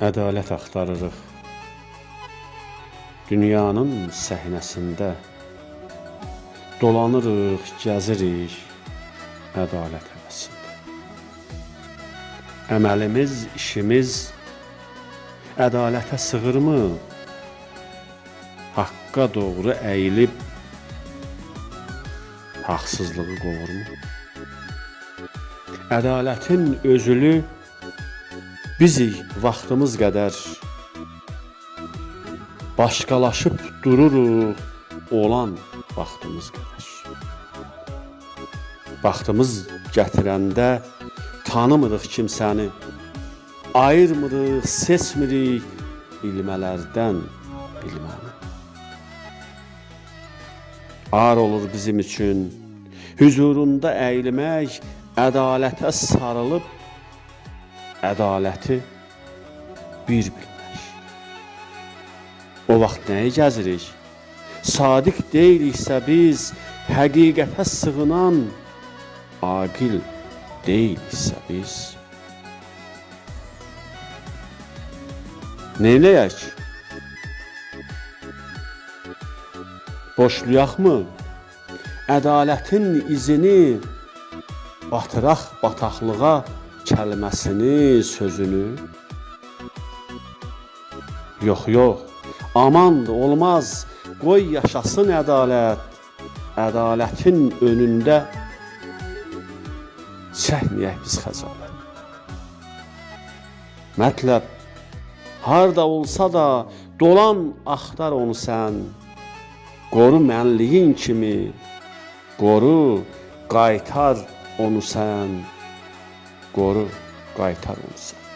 Ədalət axtarırıq dünyanın səhnəsində. Dolanırıq, gəzirik ədalət həvəsində. Əməlimiz, işimiz ədalətə sığırmı? Haqqa doğru əyilib haqsızlığı qovurmu? Ədalətin özülü bizik vaxtımız qədər başqalaşıb dururuq olan vaxtımız qədər. Vaxtımız gətirəndə tanımırıq kimsəni, ayırmırıq, seçmirik bilmələrdən bilməni. Ar olur bizim üçün hüzurunda əyilmək, ədalətə sarılıb ədaləti bir bilmək. O vaxt nəyi gəzirik? Sadiq deyiliksə biz, həqiqətə sığınan aqil deyiliksə biz. Neyləyək? Boşlayaqmı? Ədalətin izini batıraq bataqlığa kəlməsini, sözünü. Yox, yox, aman olmaz, qoy yaşasın ədalət. Ədalətin önündə çəkməyək biz xəcalət. Mətləb, harda olsa da dolan axtar onu sən. Qoru mənliyin kimi, qoru, qaytar onu sən. Qoru, qaytar onu sən.